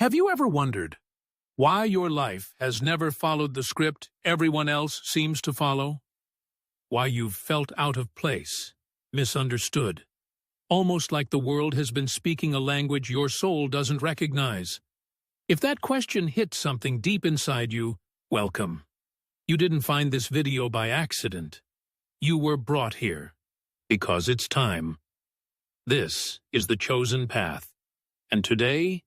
Have you ever wondered why your life has never followed the script everyone else seems to follow? Why you've felt out of place, misunderstood, almost like the world has been speaking a language your soul doesn't recognize? If that question hit something deep inside you, welcome. You didn't find this video by accident. You were brought here because it's time. This is the chosen path, and today,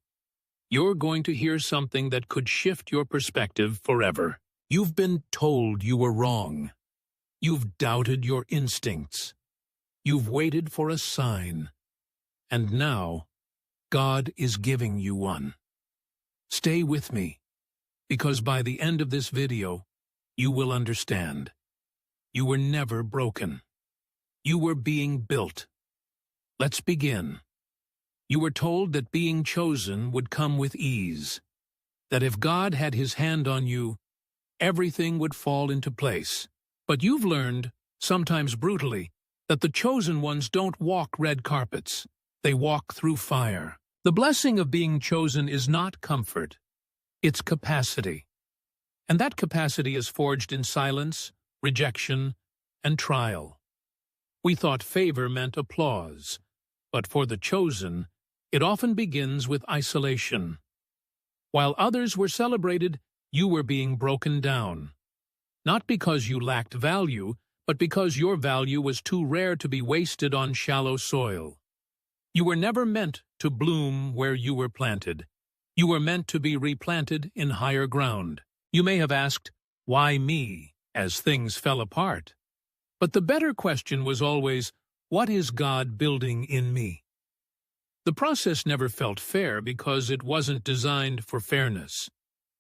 you're going to hear something that could shift your perspective forever. You've been told you were wrong. You've doubted your instincts. You've waited for a sign. And now, God is giving you one. Stay with me, because by the end of this video, you will understand. You were never broken. You were being built. Let's begin. You were told that being chosen would come with ease, that if God had His hand on you, everything would fall into place. But you've learned, sometimes brutally, that the chosen ones don't walk red carpets. They walk through fire. The blessing of being chosen is not comfort. It's capacity. And that capacity is forged in silence, rejection, and trial. We thought favor meant applause, but for the chosen, it often begins with isolation. While others were celebrated, you were being broken down. Not because you lacked value, but because your value was too rare to be wasted on shallow soil. You were never meant to bloom where you were planted. You were meant to be replanted in higher ground. You may have asked, why me, as things fell apart? But the better question was always, what is God building in me? The process never felt fair because it wasn't designed for fairness.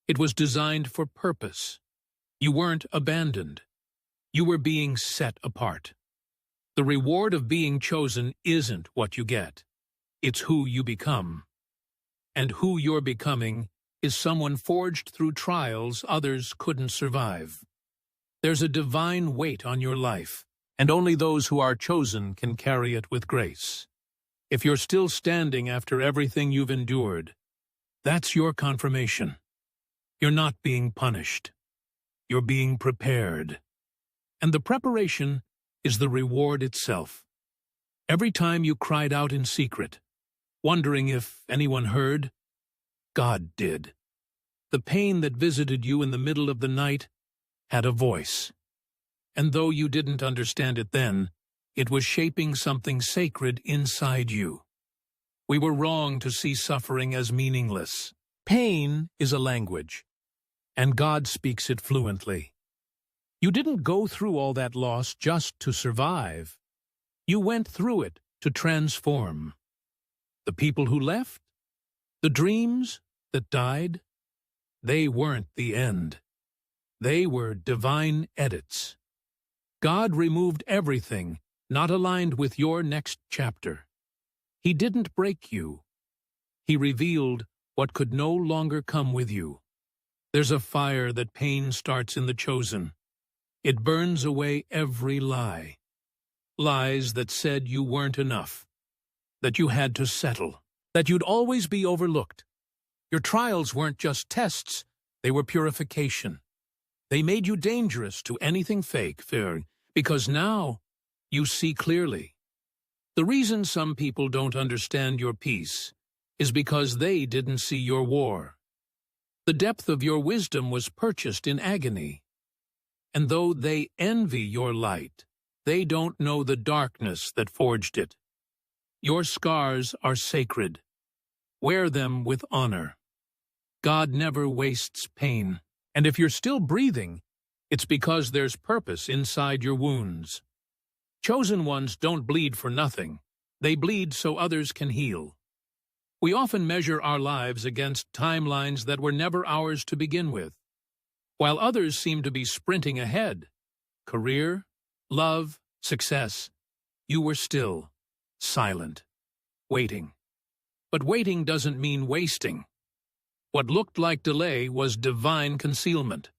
It was designed for purpose. You weren't abandoned. You were being set apart. The reward of being chosen isn't what you get. It's who you become. And who you're becoming is someone forged through trials others couldn't survive. There's a divine weight on your life, and only those who are chosen can carry it with grace. If you're still standing after everything you've endured, that's your confirmation. You're not being punished. You're being prepared. And the preparation is the reward itself. Every time you cried out in secret, wondering if anyone heard, God did. The pain that visited you in the middle of the night had a voice. And though you didn't understand it then, it was shaping something sacred inside you. We were wrong to see suffering as meaningless. Pain is a language, and God speaks it fluently. You didn't go through all that loss just to survive. You went through it to transform. The people who left, the dreams that died, they weren't the end. They were divine edits. God removed everything not aligned with your next chapter. He didn't break you. He revealed what could no longer come with you. There's a fire that pain starts in the chosen. It burns away every lie. Lies that said you weren't enough, that you had to settle, that you'd always be overlooked. Your trials weren't just tests, they were purification. They made you dangerous to anything fake, because now you see clearly. The reason some people don't understand your peace is because they didn't see your war. The depth of your wisdom was purchased in agony. And though they envy your light, they don't know the darkness that forged it. Your scars are sacred. Wear them with honor. God never wastes pain. And if you're still breathing, it's because there's purpose inside your wounds. Chosen ones don't bleed for nothing. They bleed so others can heal. We often measure our lives against timelines that were never ours to begin with. While others seem to be sprinting ahead, career, love, success, you were still, silent, waiting. But waiting doesn't mean wasting. What looked like delay was divine concealment.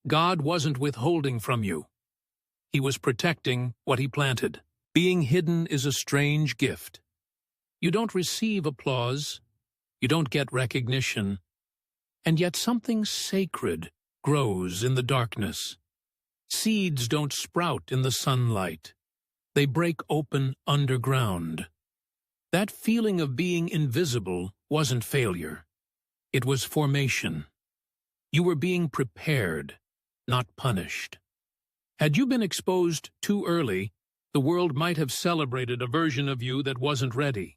God wasn't withholding from you. He was protecting what He planted. Being hidden is a strange gift. You don't receive applause. You don't get recognition, and yet something sacred grows in the darkness. Seeds don't sprout in the sunlight. They break open underground. That feeling of being invisible wasn't failure. It was formation. You were being prepared, not punished. Had you been exposed too early, the world might have celebrated a version of you that wasn't ready.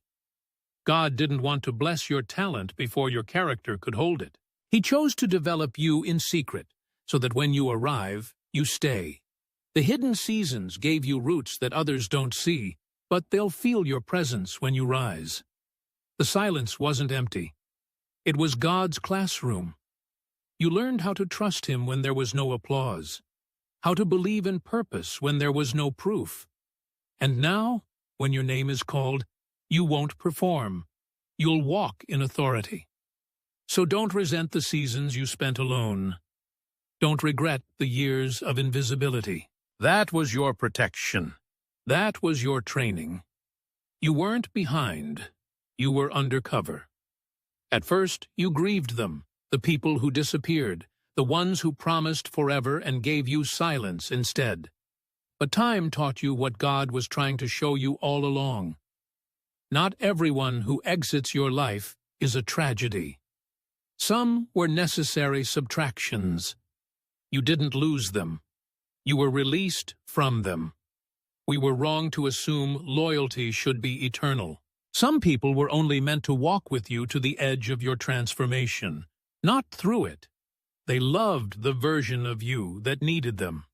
God didn't want to bless your talent before your character could hold it. He chose to develop you in secret, so that when you arrive, you stay. The hidden seasons gave you roots that others don't see, but they'll feel your presence when you rise. The silence wasn't empty. It was God's classroom. You learned how to trust Him when there was no applause, how to believe in purpose when there was no proof. And now, when your name is called, you won't perform. You'll walk in authority. So don't resent the seasons you spent alone. Don't regret the years of invisibility. That was your protection. That was your training. You weren't behind. You were undercover. At first, you grieved them, the people who disappeared, the ones who promised forever and gave you silence instead. But time taught you what God was trying to show you all along. Not everyone who exits your life is a tragedy. Some were necessary subtractions. You didn't lose them. You were released from them. We were wrong to assume loyalty should be eternal. Some people were only meant to walk with you to the edge of your transformation, not through it. They loved the version of you that needed them.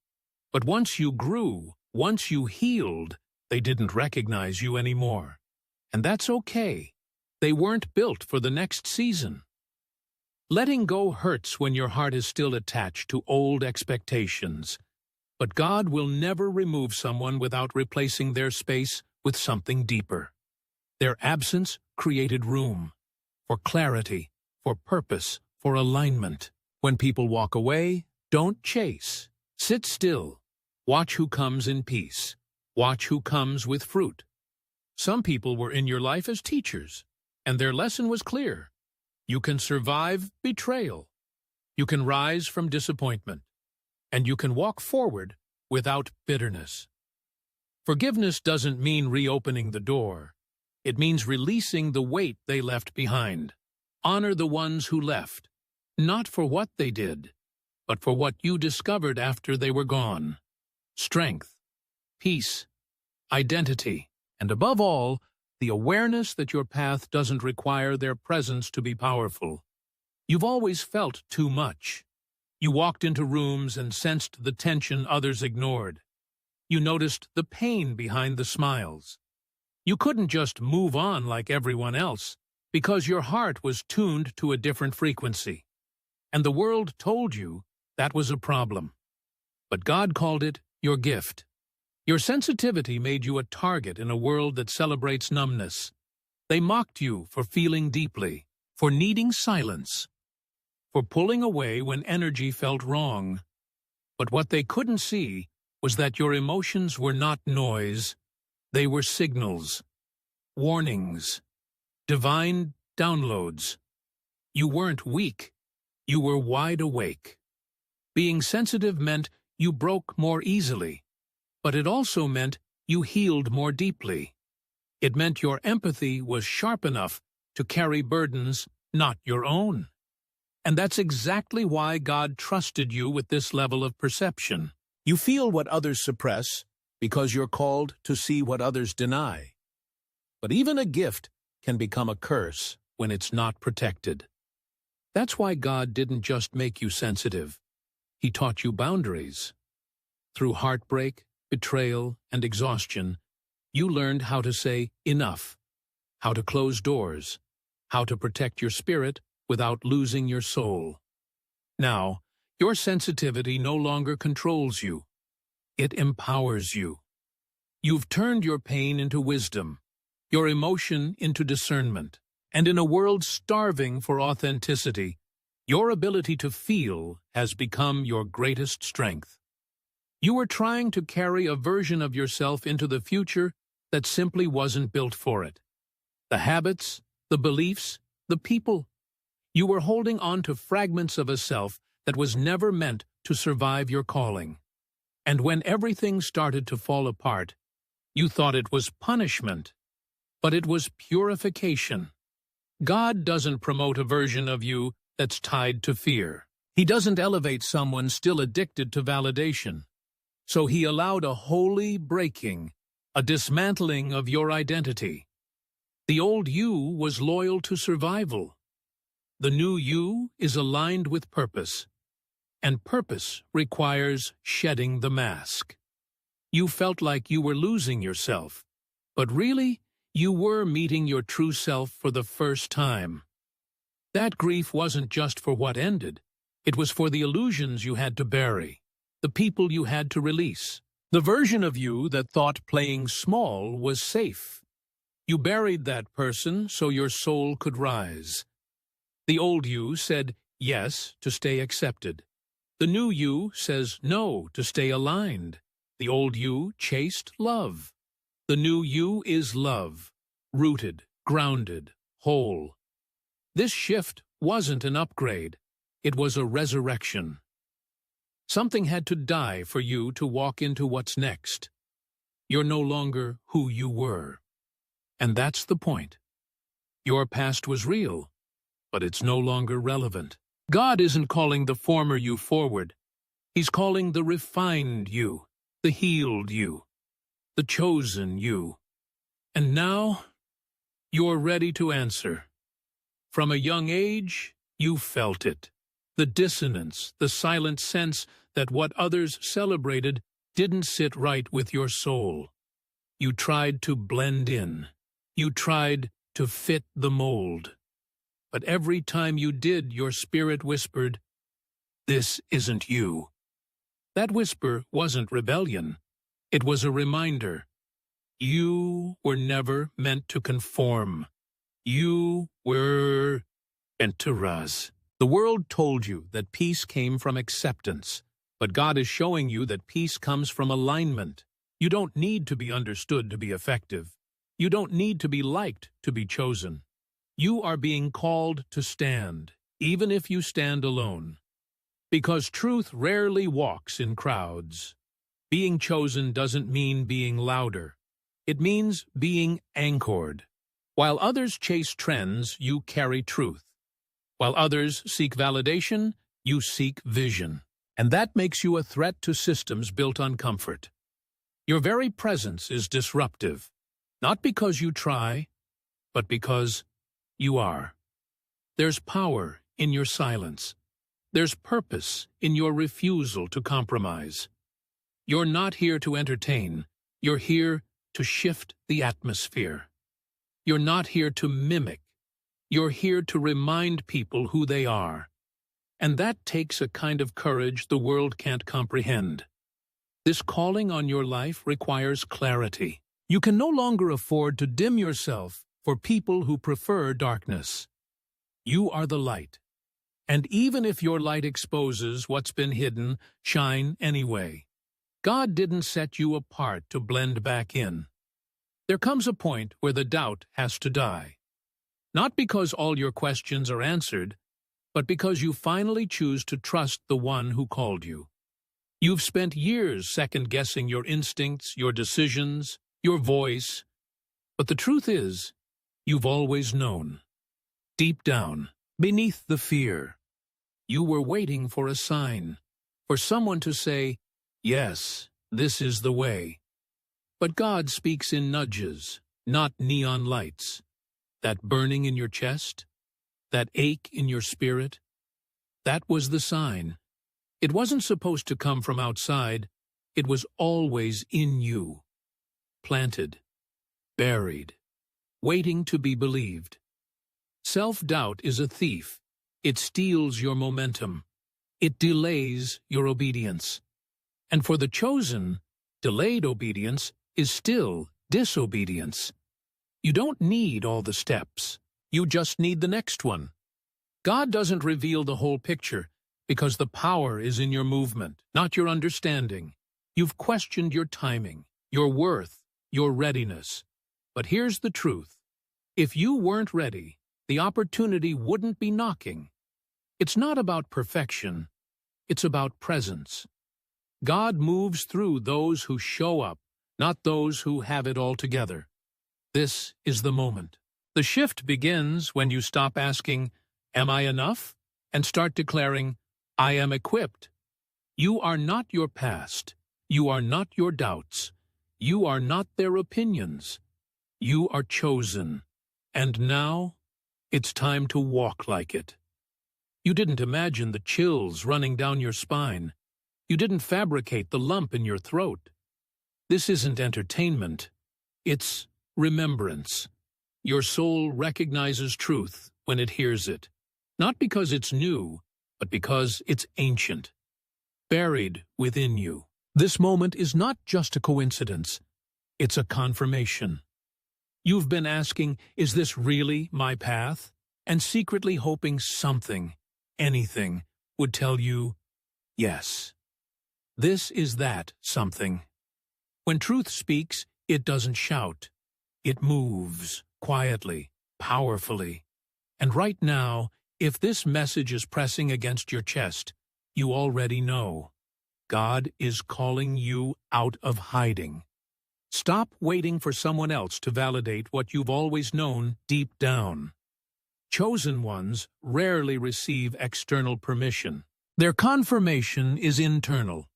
But once you grew, once you healed, they didn't recognize you anymore. And that's okay. They weren't built for the next season. Letting go hurts when your heart is still attached to old expectations. But God will never remove someone without replacing their space with something deeper. Their absence created room for clarity, for purpose, for alignment. When people walk away, don't chase. Sit still. Watch who comes in peace. Watch who comes with fruit. Some people were in your life as teachers, and their lesson was clear. You can survive betrayal. You can rise from disappointment. And you can walk forward without bitterness. Forgiveness doesn't mean reopening the door. It means releasing the weight they left behind. Honor the ones who left, not for what they did, but for what you discovered after they were gone. Strength, peace, identity, and above all, the awareness that your path doesn't require their presence to be powerful. You've always felt too much. You walked into rooms and sensed the tension others ignored. You noticed the pain behind the smiles. You couldn't just move on like everyone else, because your heart was tuned to a different frequency. And the world told you that was a problem. But God called it your gift. Your sensitivity made you a target in a world that celebrates numbness. They mocked you for feeling deeply, for needing silence, for pulling away when energy felt wrong. But what they couldn't see was that your emotions were not noise. They were signals, warnings, divine downloads. You weren't weak. You were wide awake. Being sensitive meant you broke more easily, but it also meant you healed more deeply. It meant your empathy was sharp enough to carry burdens not your own. And that's exactly why God trusted you with this level of perception. You feel what others suppress because you're called to see what others deny. But even a gift can become a curse when it's not protected. That's why God didn't just make you sensitive. He taught you boundaries. Through heartbreak, betrayal, and exhaustion, you learned how to say enough, how to close doors, how to protect your spirit without losing your soul. Now, your sensitivity no longer controls you. It empowers you. You've turned your pain into wisdom, your emotion into discernment, and in a world starving for authenticity, your ability to feel has become your greatest strength. You were trying to carry a version of yourself into the future that simply wasn't built for it. The habits, the beliefs, The people. You were holding on to fragments of a self that was never meant to survive your calling. And when everything started to fall apart, you thought it was punishment, but it was purification. God doesn't promote a version of you that's tied to fear. He doesn't elevate someone still addicted to validation. So he allowed a holy breaking, a dismantling of your identity. The old you was loyal to survival. The new you is aligned with purpose, and purpose requires shedding the mask. You felt like you were losing yourself, but really, you were meeting your true self for the first time. That grief wasn't just for what ended. It was for the illusions you had to bury, the people you had to release, the version of you that thought playing small was safe. You buried that person so your soul could rise. The old you said yes to stay accepted. The new you says no to stay aligned. The old you chased love. The new you is love, rooted, grounded, whole. This shift wasn't an upgrade. It was a resurrection. Something had to die for you to walk into what's next. You're no longer who you were. And that's the point. Your past was real, but it's no longer relevant. God isn't calling the former you forward. He's calling the refined you, the healed you, the chosen you. And now, you're ready to answer. From a young age, you felt it. The dissonance, the silent sense that what others celebrated didn't sit right with your soul. You tried to blend in. You tried to fit the mold. But every time you did, your spirit whispered, "This isn't you." That whisper wasn't rebellion. It was a reminder. You were never meant to conform. You were meant to rise. The world told you that peace came from acceptance, but God is showing you that peace comes from alignment. You don't need to be understood to be effective. You don't need to be liked to be chosen. You are being called to stand, even if you stand alone. Because truth rarely walks in crowds. Being chosen doesn't mean being louder. It means being anchored. While others chase trends, you carry truth. While others seek validation, you seek vision. And that makes you a threat to systems built on comfort. Your very presence is disruptive, not because you try, but because you are. There's power in your silence. There's purpose in your refusal to compromise. You're not here to entertain. You're here to shift the atmosphere. You're not here to mimic. You're here to remind people who they are. And that takes a kind of courage the world can't comprehend. This calling on your life requires clarity. You can no longer afford to dim yourself for people who prefer darkness. You are the light. And even if your light exposes what's been hidden, shine anyway. God didn't set you apart to blend back in. There comes a point where the doubt has to die. Not because all your questions are answered, but because you finally choose to trust the one who called you. You've spent years second-guessing your instincts, your decisions, your voice. But the truth is, you've always known. Deep down, beneath the fear, you were waiting for a sign, for someone to say, "Yes, this is the way." But God speaks in nudges, not neon lights. That burning in your chest, that ache in your spirit, that was the sign. It wasn't supposed to come from outside. It was always in you. Planted, buried, waiting to be believed. Self-doubt is a thief. It steals your momentum. It delays your obedience. And for the chosen, delayed obedience is still disobedience. You don't need all the steps. You just need the next one. God doesn't reveal the whole picture because the power is in your movement, not your understanding. You've questioned your timing, your worth, your readiness. But here's the truth. If you weren't ready, the opportunity wouldn't be knocking. It's not about perfection. It's about presence. God moves through those who show up, not those who have it all together. This is the moment. The shift begins when you stop asking, "Am I enough?" and start declaring, "I am equipped." You are not your past. You are not your doubts. You are not their opinions. You are chosen. And now, it's time to walk like it. You didn't imagine the chills running down your spine. You didn't fabricate the lump in your throat. This isn't entertainment. It's remembrance. Your soul recognizes truth when it hears it, not because it's new, but because it's ancient, buried within you. This moment is not just a coincidence. It's a confirmation. You've been asking, is this really my path? And secretly hoping something, anything, would tell you, yes. This is that something. When truth speaks, it doesn't shout. It moves, quietly, powerfully. And right now, if this message is pressing against your chest, you already know. God is calling you out of hiding. Stop waiting for someone else to validate what you've always known deep down. Chosen ones rarely receive external permission. Their confirmation is internal.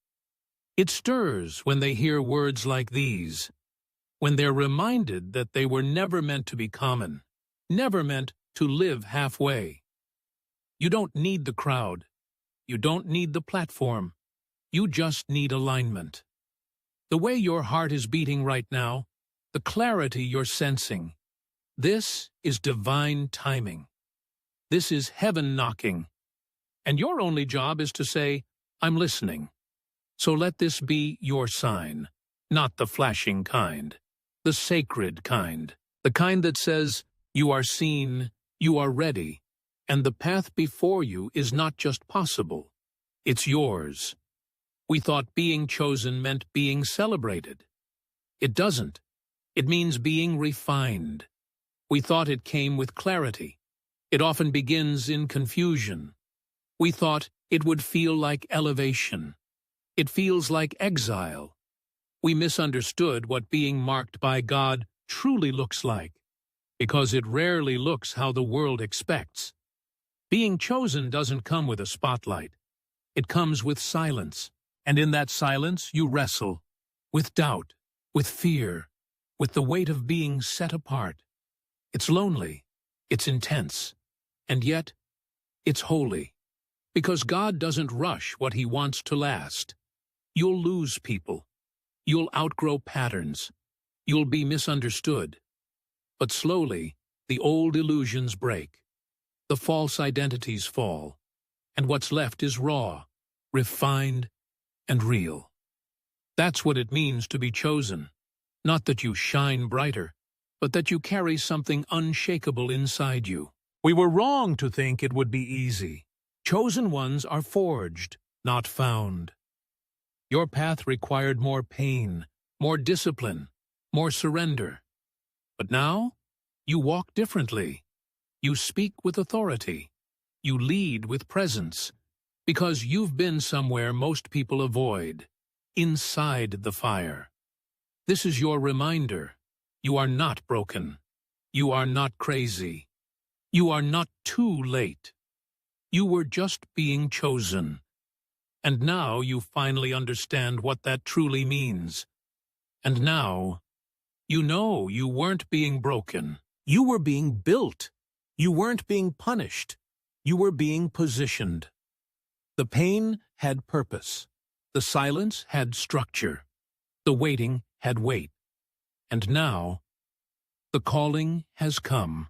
It stirs when they hear words like these, when they're reminded that they were never meant to be common, never meant to live halfway. You don't need the crowd. You don't need the platform. You just need alignment. The way your heart is beating right now, the clarity you're sensing, this is divine timing. This is heaven knocking. And your only job is to say, "I'm listening." So let this be your sign, not the flashing kind, the sacred kind, the kind that says, you are seen, you are ready, and the path before you is not just possible, it's yours. We thought being chosen meant being celebrated. It doesn't. It means being refined. We thought it came with clarity. It often begins in confusion. We thought it would feel like elevation. It feels like exile. We misunderstood what being marked by God truly looks like, because it rarely looks how the world expects. Being chosen doesn't come with a spotlight. It comes with silence. And in that silence, you wrestle with doubt, with fear, with the weight of being set apart. It's lonely, it's intense, and yet it's holy, because God doesn't rush what He wants to last. You'll lose people. You'll outgrow patterns. You'll be misunderstood. But slowly, the old illusions break. The false identities fall. And what's left is raw, refined, and real. That's what it means to be chosen. Not that you shine brighter, but that you carry something unshakable inside you. We were wrong to think it would be easy. Chosen ones are forged, not found. Your path required more pain, more discipline, more surrender. But now, you walk differently. You speak with authority. You lead with presence. Because you've been somewhere most people avoid, inside the fire. This is your reminder. You are not broken. You are not crazy. You are not too late. You were just being chosen. And now you finally understand what that truly means. And now, you know you weren't being broken. You were being built. You weren't being punished. You were being positioned. The pain had purpose. The silence had structure. The waiting had weight. And now, the calling has come.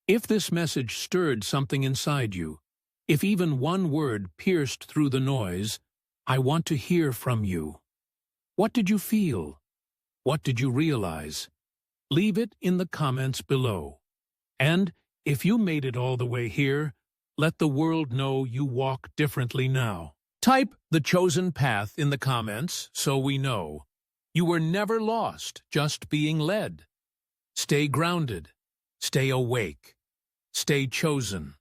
If this message stirred something inside you, if even one word pierced through the noise, I want to hear from you. What did you feel? What did you realize? Leave it in the comments below. And if you made it all the way here, let the world know you walk differently now. Type "The Chosen Path" in the comments so we know. You were never lost, just being led. Stay grounded. Stay awake. Stay chosen.